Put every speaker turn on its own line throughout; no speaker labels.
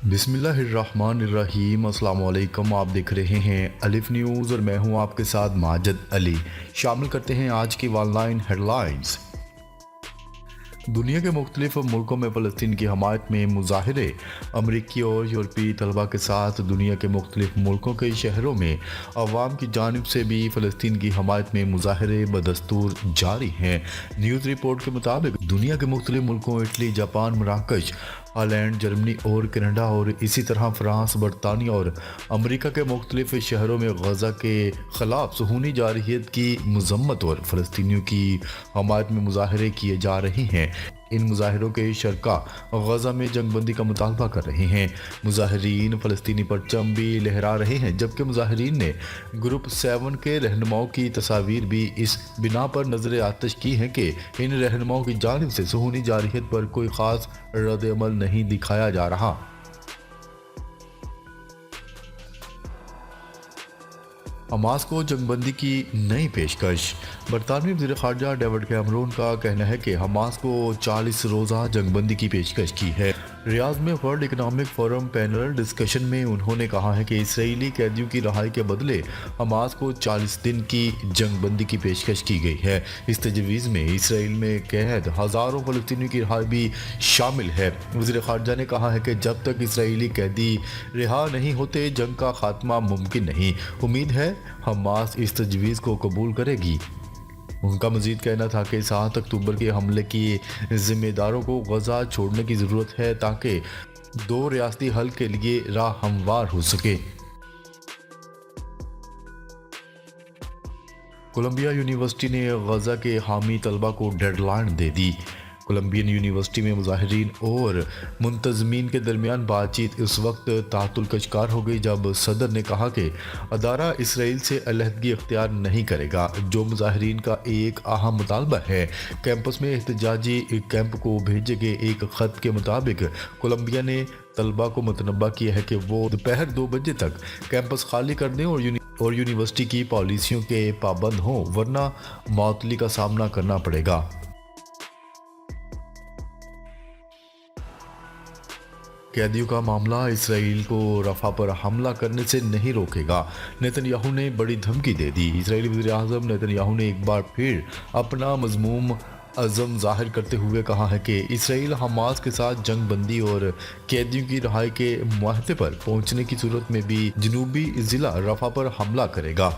बिस्मिल्लाहिर्रहमानिर्रहीम। अस्सलाम वालेकुम। आप देख रहे हैं अलिफ न्यूज़ और मैं हूं आपके साथ माजिद अली। शामिल करते हैं आज की ऑनलाइन हेडलाइंस। दुनिया के मुख्तलिफ मुल्कों में फ़लस्तीन की हमायत में मुजाहरे। अमरीकी और यूरोपीय तलबा के साथ दुनिया के मुख्तलिफ मुल्कों के शहरों में अवाम की जानिब से भी फ़लस्तीन की हमायत में मुजाहरे बदस्तूर जारी हैं। न्यूज़ रिपोर्ट के मुताबिक दुनिया के मुख्तलिफ मुल्कों इटली, जापान, मराकश, हॉलैंड, जर्मनी और कनाडा और इसी तरह फ्रांस, बरतानिया और अमरीका के मुख्तलिफ शहरों में गजा के ख़िलाफ़ सूहूनी जारहियत की मजम्मत और फ़लस्तीनियों की हमायत में मुजाहरे किए जा रहे हैं। इन मुजाहिरों के शरका गजा में जंगबंदी का मुतालबा कर रहे हैं। मुजाहिरीन फ़लस्तीनी परचम भी लहरा रहे हैं, जबकि मुजाहिरीन ने ग्रुप 7 के रहनुमाओं की तस्वीर भी इस बिना पर नजर आतिश की हैं कि इन रहनुमाओं की जानिब से सूहूनी जारहियत पर कोई ख़ास रद्द-ए-अमल नहीं दिखाया जा रहा। हमास को जंगबंदी की नई पेशकश। बरतानवी वज़ीर ख़ारजा डेविड कैमरून का कहना है कि हमास को 40 रोज़ा जंगबंदी की पेशकश की है। रियाद में world economic forum panel discussion में उन्होंने कहा है कि इसराइली कैदियों की रहाई के बदले हमास को 40 दिन की जंगबंदी की पेशकश की गई है। इस तजवीज़ में इसराइल में कैद हज़ारों फ़लस्तीनियों की रहाई भी शामिल है। वज़ीर ख़ारजा ने कहा है कि जब तक इसराइली कैदी रिहा नहीं होते जंग का खात्मा मुमकिन नहीं। उम्मीद है हमास इस तजवीज़ को कबूल करेगी। उनका मजीद कहना था कि 7 अक्टूबर के हमले के जिम्मेदारों को गजा छोड़ने की ज़रूरत है ताकि 2 रियासती हल के लिए राह हमवार हो सके। कोलंबिया यूनिवर्सिटी ने गजा के हामी तलबा को डेडलाइन दे दी। कोलंबियन यूनिवर्सिटी में मुजाहिरीन और मुंतज़मीन के दरमियान बातचीत इस वक्त तातुल का शिकार हो गई जब सदर ने कहा कि अदारा इसराइल से अलहदगी इख्तियार नहीं करेगा, जो मुजाहिरीन का एक अहम मुतालबा है। कैंपस में एहतजाजी कैंप को भेजे गए एक ख़त के मुताबिक कोलंबिया ने तलबा को मुतनब्बा किया है कि वो दोपहर 2 बजे तक कैंपस खाली कर दें और यूनिवर्सिटी की पॉलिसियों के पाबंद हों, वरना मअतली का सामना करना पड़ेगा। कैदियों का मामला इसराइल को रफा पर हमला करने से नहीं रोकेगा। नेतन्याहू ने बड़ी धमकी दे दी। इजरायली वज़ीर-ए-आज़म नेतन्याहू ने एक बार फिर अपना मज़मूम अज़म ज़ाहिर करते हुए कहा है कि इसराइल हमास के साथ जंग बंदी और कैदियों की रिहाई के मुआहदे पर पहुंचने की सूरत में भी जनूबी ज़िला रफा पर हमला करेगा।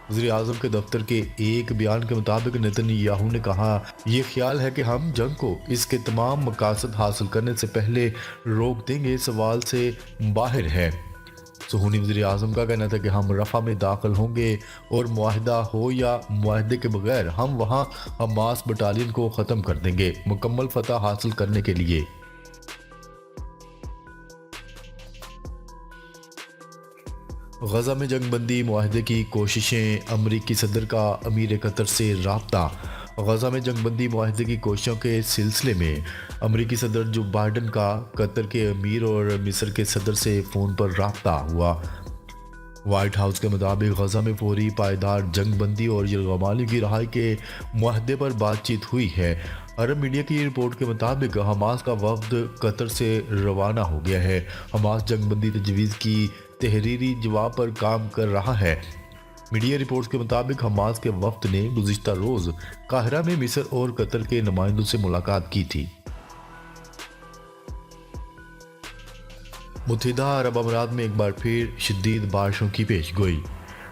वज़ीर-ए-आज़म के दफ्तर के एक बयान के मुताबिक नेतन्याहू ने कहा, यह ख्याल है कि हम जंग को इसके तमाम मकासद हासिल करने से पहले रोक देंगे सवाल से बाहर है। सूहूनी वज़ीर-ए-आज़म का कहना था कि हम रफ़ा में दाखिल होंगे और मुआहदा हो या मुआहदे के बगैर हम वहाँ हमास बटालियन को ख़त्म कर देंगे, मुकम्मल फतह हासिल करने के लिए। गजा में जंगबंदी मुआहदे की कोशिशें। अमरीकी सदर का अमीर कतर से राब्ता। गजा में जंगबंदी मुआहदे की कोशिशों के सिलसिले में अमरीकी सदर जो बाइडन का कतर के अमीर और मिस्र के सदर से फ़ोन पर राब्ता हुआ। वाइट हाउस के मुताबिक गजा में फौरी पायदार जंगबंदी और यरगमाली की रहाई के मुआहदे पर बातचीत हुई है। अरब मीडिया की रिपोर्ट के मुताबिक हमास का वफ्द कतर से रवाना हो गया है। हमास जंगबंदी तजवीज़ की तहरीरी जवाब पर काम कर रहा है। मीडिया रिपोर्ट्स के मुताबिक हमास के वफ्द ने गुज़िश्ता रोज़ काहिरा में मिस्र और कतर के नुमाइंदों से मुलाकात की थी। मुत्तहिदा अरब अमीरात में एक बार फिर शदीद बारिशों की पेशगोई।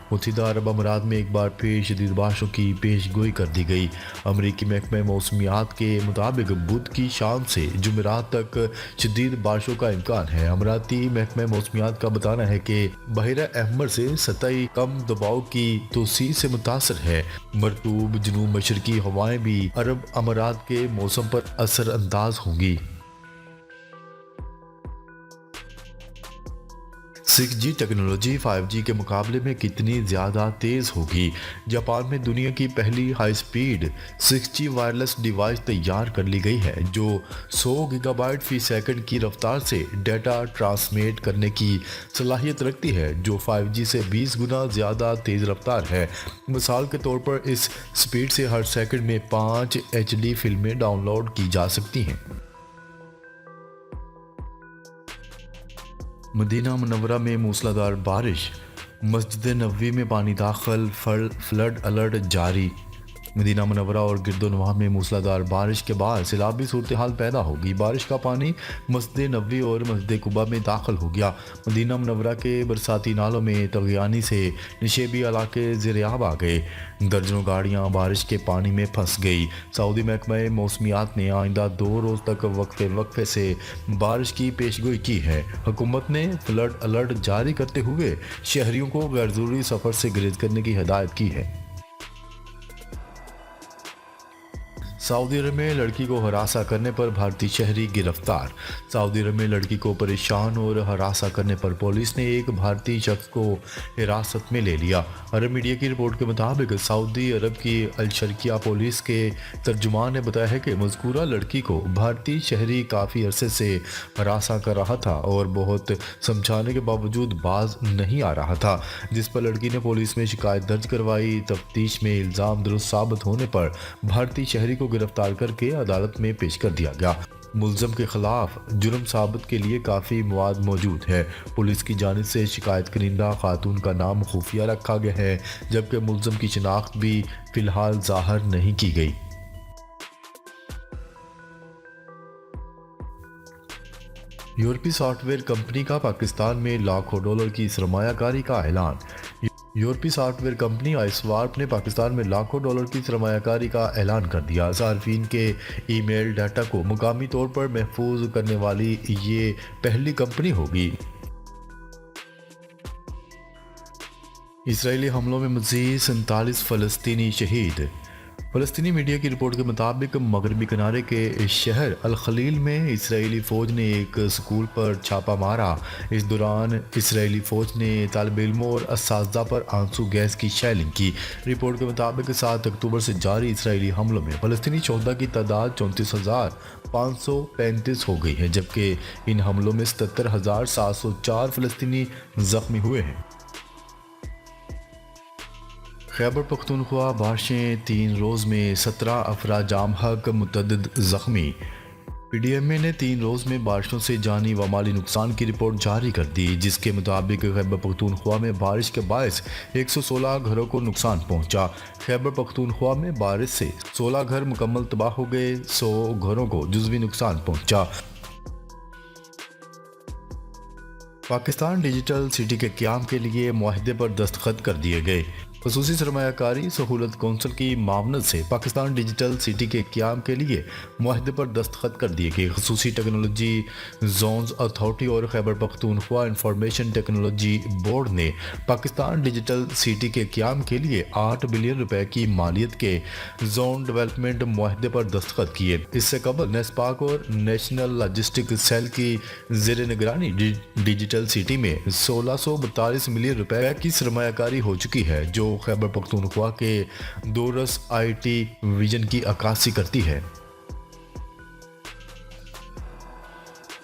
मुत्तहिदा अरब अमीरात में एक बार फिर शदीद बारिशों की पेशगोई कर दी गई। अमरीकी महकमे मौसमियात के मुताबिक बुध की शाम से जुमेरात तक शदीद बारिशों का इम्कान है। अमराती महकमे मौसमियात का बताना है कि बहिरा अहमर से सतही कम दबाव की तोसी से मुतासर है। मरतूब जनूब मशरकी हवाएं भी अरब अमीरात के मौसम पर असर अंदाज होंगी। 6G टेक्नोलॉजी 5G के मुकाबले में कितनी ज़्यादा तेज़ होगी। जापान में दुनिया की पहली high speed 6G wireless device तैयार कर ली गई है जो 100 गीगाबाइट फी सेकंड की रफ्तार से डाटा ट्रांसमिट करने की सलाहियत रखती है, जो 5G से 20 गुना ज़्यादा तेज़ रफ्तार है। मिसाल के तौर पर इस स्पीड से हर सेकंड में 5 HD फिल्में डाउनलोड की जा सकती हैं। مدینہ منورہ میں موسلادھار بارش، مسجد نبوی میں پانی داخل، فلڈ الرٹ جاری۔ مدینہ منورہ اور گرد و نواح میں موسلادھار بارش کے بعد سیلابی صورتحال پیدا ہوگی۔ بارش کا پانی مسجد نبوی اور مسجد قباء میں داخل ہو گیا۔ مدینہ منورہ کے برساتی نالوں میں طغیانی سے نشیبی علاقے زیر آب آ گئے۔ درجنوں گاڑیاں بارش کے پانی میں پھنس گئی۔ سعودی محکمہ موسمیات نے آئندہ 2 روز تک وقفے سے بارش کی پیشگوئی کی ہے۔ حکومت نے فلڈ الرٹ جاری کرتے ہوئے شہریوں کو غیر ضروری سفر سے گریز کرنے کی ہدایت کی ہے۔ سعودی عرب میں لڑکی کو ہراساں کرنے پر بھارتی شہری گرفتار۔ سعودی عرب میں لڑکی کو پریشان اور ہراساں کرنے پر پولیس نے ایک بھارتی شخص کو حراست میں لے لیا۔ عرب میڈیا کی رپورٹ کے مطابق سعودی عرب کی الشرقیہ پولیس کے ترجمان نے بتایا ہے کہ مذکورہ لڑکی کو بھارتی شہری کافی عرصے سے ہراساں کر رہا تھا اور بہت سمجھانے کے باوجود باز نہیں آ رہا تھا، جس پر لڑکی نے پولیس میں شکایت درج کروائی۔ تفتیش میں الزام درست ثابت ہونے پر بھارتی شہری کو گرفتار کر کے عدالت میں پیش کر دیا گیا۔ ملزم کے خلاف جرم ثابت کے لیے کافی مواد موجود ہے۔ پولیس کی جانب سے شکایت کنندہ خاتون کا نام خفیہ رکھا گیا ہے، جبکہ ملزم کی شناخت بھی فی الحال ظاہر نہیں کی گئی۔ یورپی سافٹ ویئر کمپنی کا پاکستان میں لاکھوں ڈالر کی سرمایہ کاری کا اعلان۔ یورپی سافٹ ویئر کمپنی آئسوارپ نے پاکستان میں لاکھوں ڈالر کی سرمایہ کاری کا اعلان کر دیا۔ صارفین کے ای میل ڈیٹا کو مقامی طور پر محفوظ کرنے والی یہ پہلی کمپنی ہوگی۔ اسرائیلی حملوں میں مزید 47 فلسطینی شہید۔ فلسطینی میڈیا کی رپورٹ کے مطابق مغربی کنارے کے شہر الخلیل میں اسرائیلی فوج نے ایک اسکول پر چھاپہ مارا۔ اس دوران اسرائیلی فوج نے طالب علموں اور اساتذہ پر آنسو گیس کی شیلنگ کی۔ رپورٹ کے مطابق 7 اکتوبر سے جاری اسرائیلی حملوں میں فلسطینی شہداء کی تعداد 34,535 ہو گئی ہے، جبکہ ان حملوں میں 77,704 فلسطینی زخمی ہوئے ہیں۔ خیبر پختونخوا بارشیں 3 روز میں 17 افراد جام حق، متعدد زخمی۔ پی ڈی ایم اے نے 3 روز میں بارشوں سے جانی و مالی نقصان کی رپورٹ جاری کر دی، جس کے مطابق خیبر پختونخوا میں بارش کے باعث 116 گھروں کو نقصان پہنچا۔ خیبر پختونخوا میں بارش سے 16 گھر مکمل تباہ ہو گئے، 100 گھروں کو جزوی نقصان پہنچا۔ پاکستان ڈیجیٹل سٹی کے قیام کے لیے معاہدے پر دستخط کر دیے گئے۔ خصوصی سرمایہ کاری سہولت کونسل کی معاونت سے پاکستان ڈیجیٹل سٹی کے قیام کے لیے معاہدے پر دستخط کر دیے گئے۔ خصوصی ٹیکنالوجی زونز اتھارٹی اور Khyber Pakhtunkhwa information technology board نے پاکستان ڈیجیٹل سٹی کے قیام کے لیے 8 بلین روپے کی مالیت کے زون ڈیولپمنٹ معاہدے پر دستخط کیے۔ اس سے قبل نیسپاک اور نیشنل لاجسٹک سیل کی زیر نگرانی ڈیجیٹل سٹی میں 1642 ملین روپے کی سرمایہ کاری ہو چکی ہے، جو خیبر پختونخوا کے دورس آئی ٹی ویژن کی عکاسی کرتی ہے۔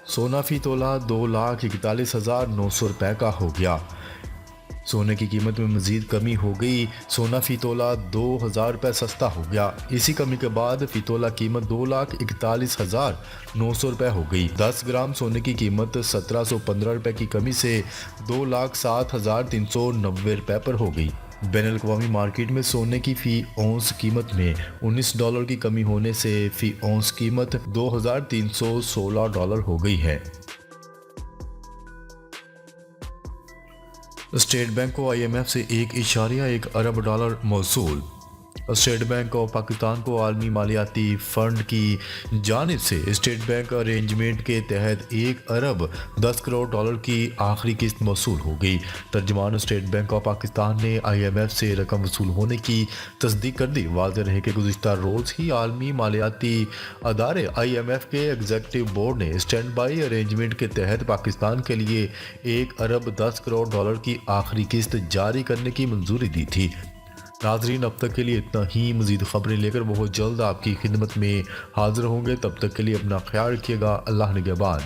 سونا فی تولہ 2,41,900 روپے کا ہو گیا۔ سونے کی قیمت میں مزید کمی ہو گئی، سونا فی تولہ 2,000 روپے سستا ہو گیا۔ اسی کمی کے بعد فی تولہ قیمت 2,41,900 روپے ہو گئی۔ 10 گرام سونے کی قیمت 1,715 روپے کی کمی سے 2,07,390 روپے پر ہو گئی۔ بین الاقوامی مارکیٹ میں سونے کی فی اونس قیمت میں $19 کی کمی ہونے سے فی اونس قیمت $2,316 ہو گئی ہے۔ اسٹیٹ بینک کو آئی ایم ایف سے 1.1 ارب ڈالر موصول۔ اسٹیٹ بینک آف پاکستان کو عالمی مالیاتی فنڈ کی جانب سے اسٹیٹ بینک ارینجمنٹ کے تحت 1 ارب 10 کروڑ ڈالر کی آخری قسط موصول ہو گئی۔ ترجمان اسٹیٹ بینک آف پاکستان نے آئی ایم ایف سے رقم وصول ہونے کی تصدیق کر دی۔ واضح رہے کہ گزشتہ روز ہی عالمی مالیاتی ادارے آئی ایم ایف کے ایگزیکٹو بورڈ نے اسٹینڈ بائی ارینجمنٹ کے تحت پاکستان کے لیے 1 ارب 10 کروڑ ڈالر کی آخری قسط جاری کرنے کی منظوری دی تھی۔ ناظرین، اب تک کے لیے اتنا ہی۔ مزید خبریں لے کر بہت جلد آپ کی خدمت میں حاضر ہوں گے۔ تب تک کے لیے اپنا خیال رکھیے گا۔ اللہ نگہبان۔